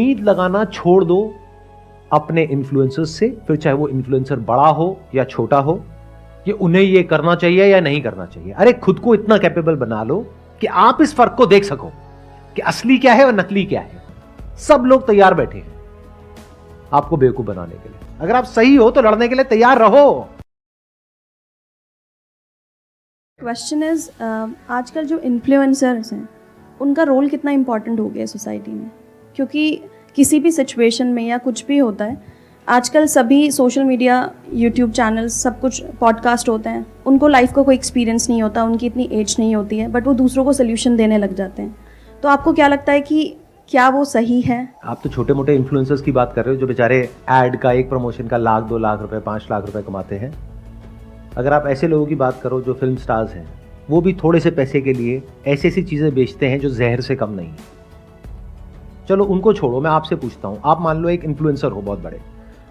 उम्मीद लगाना छोड़ दो अपने इन्फ्लुएंसर्स से, फिर चाहे वो इन्फ्लुएंसर बड़ा हो या छोटा हो, कि उन्हें ये करना चाहिए या नहीं करना चाहिए। अरे खुद को इतना कैपेबल बना लो कि आप इस फर्क को देख सको कि असली क्या है और नकली क्या है। सब लोग तैयार बैठे हैं आपको बेवकूफ बनाने के लिए। अगर आप सही हो तो लड़ने के लिए तैयार रहो। क्वेश्चन इज, आजकल जो इन्फ्लुएंसर्स हैं उनका रोल कितना इम्पोर्टेंट हो गया है सोसाइटी में? क्योंकि किसी भी सिचुएशन में या कुछ भी होता है, आजकल सभी सोशल मीडिया, यूट्यूब चैनल्स, सब कुछ पॉडकास्ट होते हैं। उनको लाइफ का कोई एक्सपीरियंस नहीं होता, उनकी इतनी एज नहीं होती है, बट वो दूसरों को सोल्यूशन देने लग जाते हैं। तो आपको क्या लगता है कि क्या वो सही है? आप तो छोटे मोटे इन्फ्लुएंसर्स की बात कर रहे हो जो बेचारे ऐड का, एक प्रमोशन का 1 लाख 2 लाख रुपए 5 लाख रुपए कमाते हैं। अगर आप ऐसे लोगों की बात करो जो फिल्म स्टार्स हैं, वो भी थोड़े से पैसे के लिए ऐसी ऐसी चीज़ें बेचते हैं जो जहर से कम नहीं है। चलो उनको छोड़ो, मैं आपसे पूछता हूँ, आप मान लो एक इन्फ्लुएंसर हो बहुत बड़े,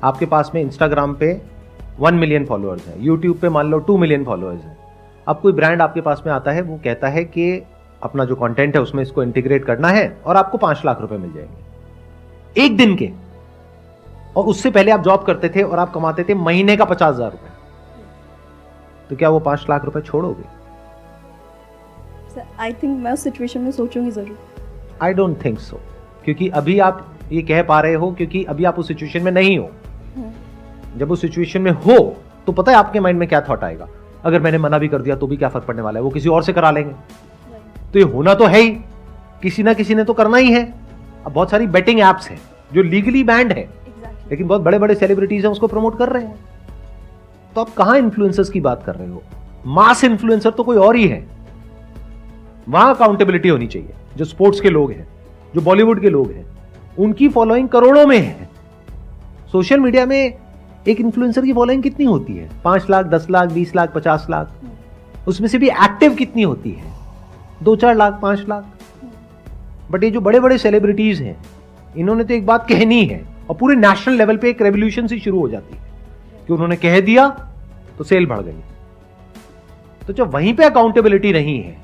आपके पास में इंस्टाग्राम पे 1 मिलियन फॉलोअर्स हैं, यूट्यूब पे मान लो 2 मिलियन फॉलोअर्स हैं। अब कोई ब्रांड आपके पास में आता है, वो कहता है कि अपना जो कंटेंट है उसमें इसको इंटीग्रेट करना है और आपको 5 लाख रुपए मिल जाएंगे एक दिन के, और उससे पहले आप जॉब करते थे और आप कमाते थे महीने का 50,000 रुपए, तो क्या वो 5 लाख रुपए छोड़ोगे? आई थिंक मैं उस सिचुएशन में सोचूंगी जरूर। आई डोंट थिंक सो, क्योंकि अभी आप ये कह पा रहे हो क्योंकि अभी आप उस सिचुएशन में नहीं हो। जब उस सिचुएशन में हो तो पता है आपके माइंड में क्या थॉट आएगा, अगर मैंने मना भी कर दिया तो भी क्या फर्क पड़ने वाला है, वो किसी और से करा लेंगे। तो ये होना तो है ही, किसी ना किसी ने तो करना ही है। अब बहुत सारी बेटिंग एप्स हैं जो लीगली बैंड है, लेकिन बहुत बड़े बड़े सेलिब्रिटीज हैं उसको प्रमोट कर रहे हैं। तो आप कहां इन्फ्लुएंसर्स की बात कर रहे हो? मास इन्फ्लुएंसर तो कोई और ही है। वहां अकाउंटेबिलिटी होनी चाहिए। जो स्पोर्ट्स के लोग हैं, जो बॉलीवुड के लोग हैं, उनकी फॉलोइंग करोड़ों में है। सोशल मीडिया में एक इन्फ्लुएंसर की फॉलोइंग कितनी होती है? 5 लाख, 10 लाख, 20 लाख, 50 लाख। उसमें से भी एक्टिव कितनी होती है? 2-4 लाख, 5 लाख। बट ये जो बड़े बड़े सेलिब्रिटीज हैं, इन्होंने तो एक बात कहनी है और पूरे नेशनल लेवल पे एक रेवोल्यूशन सी शुरू हो जाती है कि उन्होंने कह दिया तो सेल बढ़ गई। तो जब वहीं पे अकाउंटेबिलिटी नहीं है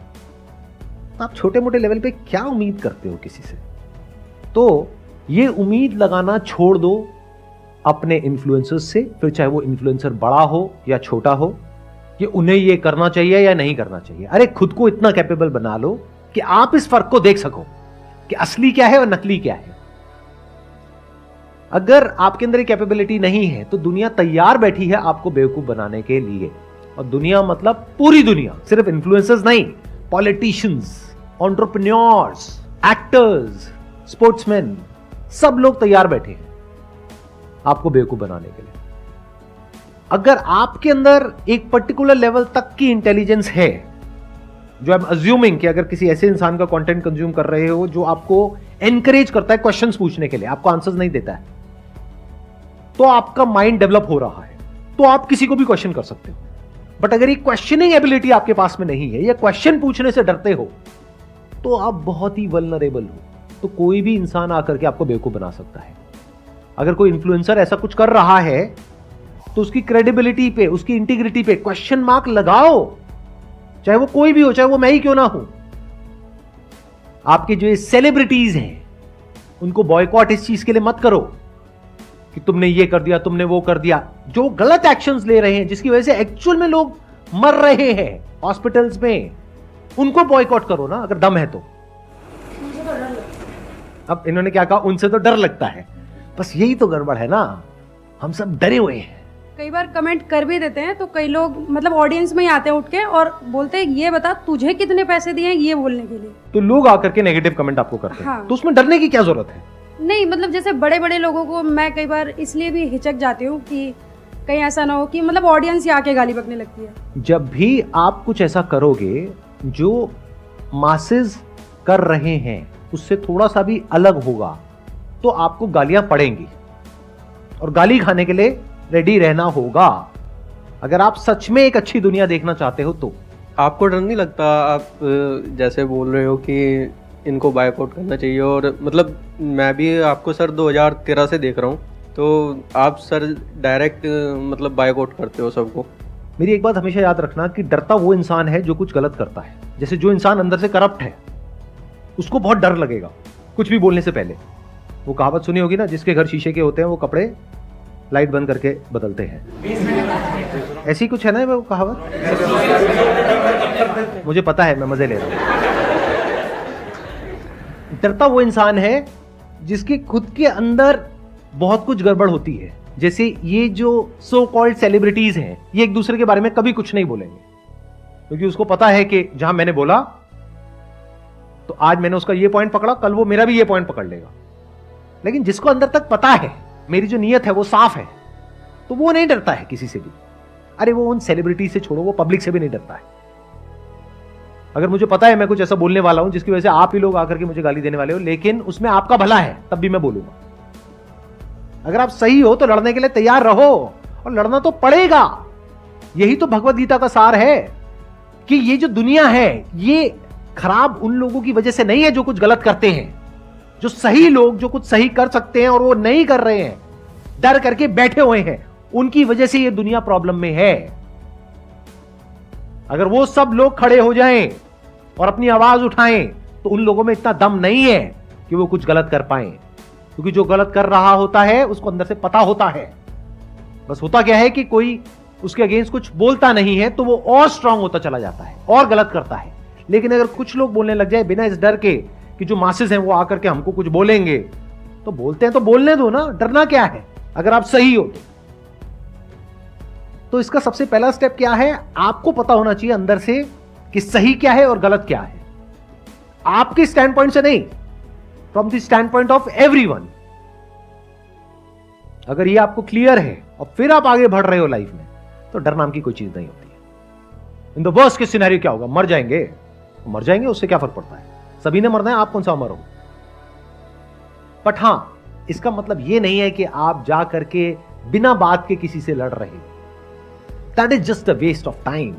तो आप छोटे मोटे लेवल पे क्या उम्मीद करते हो किसी से? तो ये उम्मीद लगाना छोड़ दो अपने इन्फ्लुएंसर्स से, फिर चाहे वो इन्फ्लुएंसर बड़ा हो या छोटा हो, कि उन्हें ये करना चाहिए या नहीं करना चाहिए। अरे खुद को इतना कैपेबल बना लो कि आप इस फर्क को देख सको कि असली क्या है और नकली क्या है। अगर आपके अंदर कैपेबिलिटी नहीं है तो दुनिया तैयार बैठी है आपको बेवकूफ बनाने के लिए। और दुनिया मतलब पूरी दुनिया, सिर्फ इन्फ्लुएंसर्स नहीं, पॉलिटिशियंस, एंटरप्रेन्योर्स, एक्टर्स, स्पोर्ट्समैन, सब लोग तैयार बैठे हैं आपको बेवकूफ बनाने के लिए। अगर आपके अंदर एक पर्टिकुलर लेवल तक की इंटेलिजेंस है, जो आई एम अज्यूमिंग कि अगर किसी ऐसे इंसान का कंटेंट कंज्यूम कर रहे हो जो आपको एनकरेज करता है क्वेश्चंस पूछने के लिए, आपको आंसर्स नहीं देता है, तो आपका माइंड डेवलप हो रहा है, तो आप किसी को भी क्वेश्चन कर सकते हो। बट अगर ये क्वेश्चनिंग एबिलिटी आपके पास में नहीं है, या क्वेश्चन पूछने से डरते हो, तो आप बहुत ही वल्नरेबल हो। तो कोई भी इंसान आकर के आपको बेवकूफ बना सकता है। अगर कोई इन्फ्लुएंसर ऐसा कुछ कर रहा है तो उसकी क्रेडिबिलिटी पे, उसकी इंटीग्रिटी पे क्वेश्चन मार्क लगाओ, चाहे वो कोई भी हो, चाहे वो मैं ही क्यों ना हूं। आपके जो सेलिब्रिटीज हैं उनको बॉयकॉट इस चीज के लिए मत करो कि तुमने ये कर दिया, तुमने वो कर दिया। जो गलत एक्शंस ले रहे हैं, जिसकी वजह से एक्चुअल में लोग मर रहे हैं हॉस्पिटल्स में, उनको बॉयकॉट करो ना अगर दम है तो। अब इन्होंने क्या कहा, उनसे तो डर लगता है। बस यही तो गड़बड़ है ना, हम सब डरे हुए हैं। कई बार कमेंट कर भी देते हैं तो कई लोग मतलब ऑडियंस में ही आते हैं उठ के और बोलते हैं ये बता तुझे कितने पैसे दिए हैं ये बोलने के लिए। तो लोग आकर के नेगेटिव कमेंट आपको करते हैं। हाँ। तो उसमें डरने की क्या जरूरत है? नहीं मतलब जैसे बड़े बड़े लोगों को मैं कई बार इसलिए भी हिचक जाती हूँ कि कहीं ऐसा ना हो कि मतलब ऑडियंस ही आके गाली बकने लगती है। जब भी आप कुछ ऐसा करोगे जो मासेस कर रहे हैं उससे थोड़ा सा भी अलग होगा, तो आपको गालियां पड़ेंगी और गाली खाने के लिए रेडी रहना होगा। अगर आप सच में एक अच्छी दुनिया देखना चाहते हो तो। आपको डर नहीं लगता? आप जैसे बोल रहे हो कि इनको बायकॉट करना चाहिए, और मतलब मैं भी आपको सर 2013 से देख रहा हूँ, तो आप सर डायरेक्ट मतलब बायकॉट करते हो सबको। मेरी एक बात हमेशा याद रखना कि डरता वो इंसान है जो कुछ गलत करता है। जैसे जो इंसान अंदर से करप्ट है उसको बहुत डर लगेगा कुछ भी बोलने से पहले, वो कहावत सुनी होगी ना, जिसके घर शीशे के होते हैं वो कपड़े लाइट बंद करके बदलते हैं। ऐसी कुछ है ना वो कहावत, मुझे पता है, मैं मजे ले रहा हूं। डरता वो इंसान है जिसके खुद के अंदर बहुत कुछ गड़बड़ होती है। जैसे ये जो सो कॉल्ड सेलिब्रिटीज हैं, ये एक दूसरे के बारे में कभी कुछ नहीं बोलेंगे, क्योंकि उसको पता है कि जहां मैंने बोला तो आज मैंने उसका ये पॉइंट पकड़ा, कल वो मेरा भी ये पॉइंट पकड़ लेगा। लेकिन जिसको अंदर तक पता है मेरी जो नीयत है वो साफ है, तो वो नहीं डरता है किसी से भी। अरे वो उन सेलिब्रिटी से छोड़ो, वो पब्लिक से भी नहीं डरता है। अगर मुझे पता है मैं कुछ ऐसा बोलने वाला हूं जिसकी वजह से आप ही लोग आकर के मुझे गाली देने वाले हो, लेकिन उसमें आपका भला है, तब भी मैं बोलूंगा। अगर आप सही हो तो लड़ने के लिए तैयार रहो, और लड़ना तो पड़ेगा। यही तो भगवत गीता का सार है कि ये जो दुनिया है ये खराब उन लोगों की वजह से नहीं है जो कुछ गलत करते हैं। जो सही लोग जो कुछ सही कर सकते हैं और वो नहीं कर रहे हैं, डर करके बैठे हुए हैं, उनकी वजह से ये दुनिया प्रॉब्लम में है। अगर वो सब लोग खड़े हो जाएं और अपनी आवाज उठाएं तो उन लोगों में इतना दम नहीं है कि वो कुछ गलत कर पाएं, क्योंकि जो गलत कर रहा होता है उसको अंदर से पता होता है। बस होता क्या है कि कोई उसके अगेंस्ट कुछ बोलता नहीं है तो वो और स्ट्रांग होता चला जाता है और गलत करता है। लेकिन अगर कुछ लोग बोलने लग जाए बिना इस डर के कि जो मासेस हैं वो आकर के हमको कुछ बोलेंगे, तो बोलते हैं तो बोलने दो ना, डरना क्या है अगर आप सही हो तो इसका सबसे पहला स्टेप क्या है, आपको पता होना चाहिए अंदर से कि सही क्या है और गलत क्या है। आपके स्टैंड पॉइंट से नहीं, from the stand point of everyone. अगर ये आपको क्लियर है और फिर आप आगे बढ़ रहे हो लाइफ में, तो डर नाम की कोई चीज नहीं होती है। In the worst case scenario क्या होगा, मर जाएंगे, मर जाएंगे, उससे क्या फर्क पड़ता है, सभी ने मरना है, आप कौन सा मरो। बट हां, इसका मतलब यह नहीं है कि आप जा करके बिना बात के किसी से लड़ रहे हो। That is just a waste of time.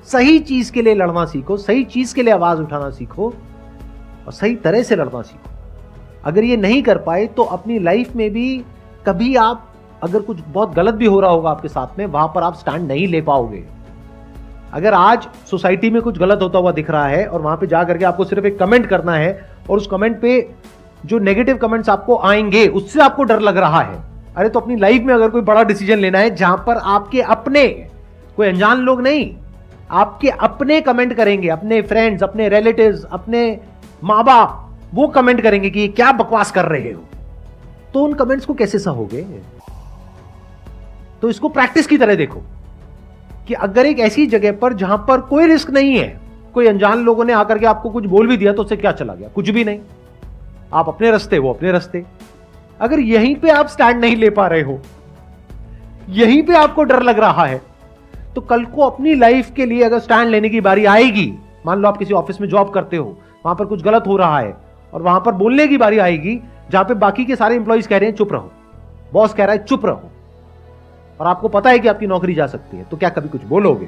सही चीज के लिए लड़ना सीखो, सही चीज के लिए आवाज उठाना सीखो और सही तरह से लड़ना सीखो। अगर ये नहीं कर पाए तो अपनी लाइफ में भी कभी आप, अगर कुछ बहुत गलत भी हो रहा होगा आपके साथ में, वहां पर आप स्टैंड नहीं ले पाओगे। अगर आज सोसाइटी में कुछ गलत होता हुआ दिख रहा है और वहां पे जा करके आपको सिर्फ एक कमेंट करना है और उस कमेंट पे जो नेगेटिव कमेंट्स आपको आएंगे उससे आपको डर लग रहा है, अरे तो अपनी लाइफ में अगर कोई बड़ा डिसीजन लेना है जहां पर आपके अपने, कोई अनजान लोग नहीं, आपके अपने कमेंट करेंगे, अपने फ्रेंड्स, अपने रिलेटिव्स, अपने माँ बाप, वो कमेंट करेंगे कि क्या बकवास कर रहे हो, तो उन कमेंट्स को कैसे सहोगे। तो इसको प्रैक्टिस की तरह देखो कि अगर एक ऐसी जगह पर जहां पर कोई रिस्क नहीं है, कोई अनजान लोगों ने आकर के आपको कुछ बोल भी दिया तो उससे क्या चला गया, कुछ भी नहीं, आप अपने रास्ते, वो अपने रास्ते। अगर यहीं पे आप स्टैंड नहीं ले पा रहे हो, यहीं पे आपको डर लग रहा है, तो कल को अपनी लाइफ के लिए अगर स्टैंड लेने की बारी आएगी, मान लो आप किसी ऑफिस में जॉब करते हो, वहां पर कुछ गलत हो रहा है और वहां पर बोलने की बारी आएगी जहां पे बाकी के सारे इंप्लॉइज कह रहे हैं चुप रहो, बॉस कह रहा है चुप रहो, और आपको पता है कि आपकी नौकरी जा सकती है, तो क्या कभी कुछ बोलोगे।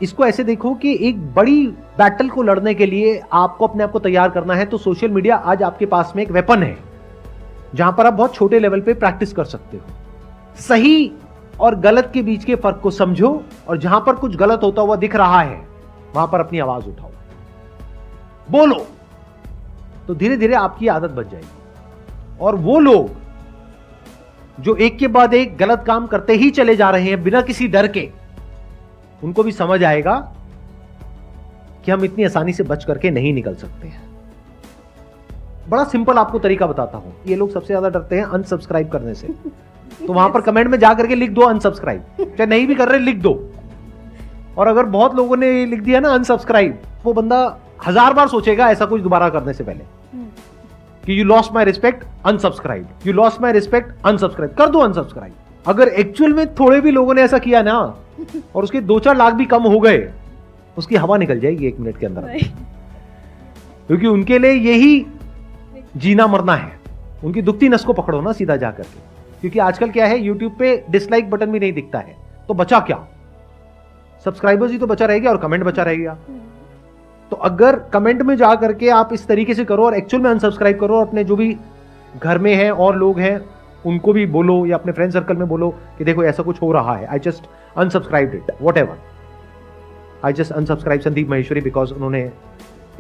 इसको ऐसे देखो कि एक बड़ी बैटल को लड़ने के लिए आपको अपने आप को तैयार करना है, तो सोशल मीडिया आज आपके पास में एक वेपन है जहां पर आप बहुत छोटे लेवल पे प्रैक्टिस कर सकते हो। सही और गलत के बीच के फर्क को समझो और जहां पर कुछ गलत होता हुआ दिख रहा है वहां पर अपनी आवाज उठाओ, बोलो, तो धीरे धीरे आपकी आदत बन जाएगी। और वो लोग जो एक के बाद एक गलत काम करते ही चले जा रहे हैं बिना किसी डर के, उनको भी समझ आएगा कि हम इतनी आसानी से बच करके नहीं निकल सकते हैं। बड़ा सिंपल आपको तरीका बताता हूं। ये लोग सबसे ज्यादा डरते हैं अनसब्सक्राइब करने से, तो वहां पर कमेंट में जाकर के लिख दो अनसब्सक्राइब, चाहे नहीं भी कर रहे लिख दो। और अगर बहुत लोगों ने लिख दिया ना अनसब्सक्राइब, वो बंदा 1000 बार सोचेगा ऐसा कुछ दोबारा करने से पहले कि you lost my respect unsubscribe, you lost my respect unsubscribe, कर दो अनसब्सक्राइब। अगर एक्चुअल में थोड़े भी लोगों ने ऐसा किया ना और उसके 2-4 लाख भी कम हो गए, उसकी हवा निकल जाएगी 1 मिनट के अंदर, क्योंकि उनके लिए यही जीना मरना है। उनकी दुखती नस को पकड़ो ना सीधा जाकर के, क्योंकि आजकल क्या है, यूट्यूब पे डिसलाइक बटन भी नहीं दिखता है, तो बचा क्या, सब्सक्राइबर्स ही तो बचा रहेगा और कमेंट बचा रहेगा। तो अगर कमेंट में जा करके आप इस तरीके से करो और एक्चुअल में अनसब्सक्राइब करो, अपने जो भी घर में हैं और लोग हैं उनको भी बोलो या अपने फ्रेंड सर्कल में बोलो कि देखो ऐसा कुछ हो रहा है, I just unsubscribed it, whatever, I just unsubscribe Sandeep Maheshwari because उन्होंने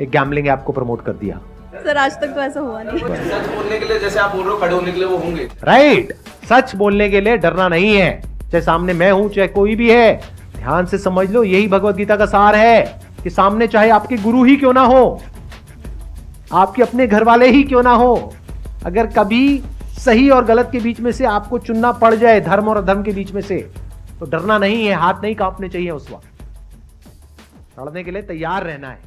एक गैम्बलिंग ऐप को प्रमोट कर दिया। सर आज तक तो ऐसा हुआ नहीं। सच बोलने के लिए जैसे आप बोल रहे हो खड़े होने के लिए वो होंगे। राइट, सच बोलने के लिए डरना नहीं है, चाहे सामने मैं हूं चाहे कोई भी है। ध्यान से समझ लो, यही भगवत गीता का सार है कि सामने चाहे आपके गुरु ही क्यों ना हो, आपके अपने घर वाले ही क्यों ना हो, अगर कभी सही और गलत के बीच में से आपको चुनना पड़ जाए, धर्म और अधर्म के बीच में से, तो डरना नहीं है, हाथ नहीं कांपने चाहिए उस वक्त, लड़ने के लिए तैयार रहना है।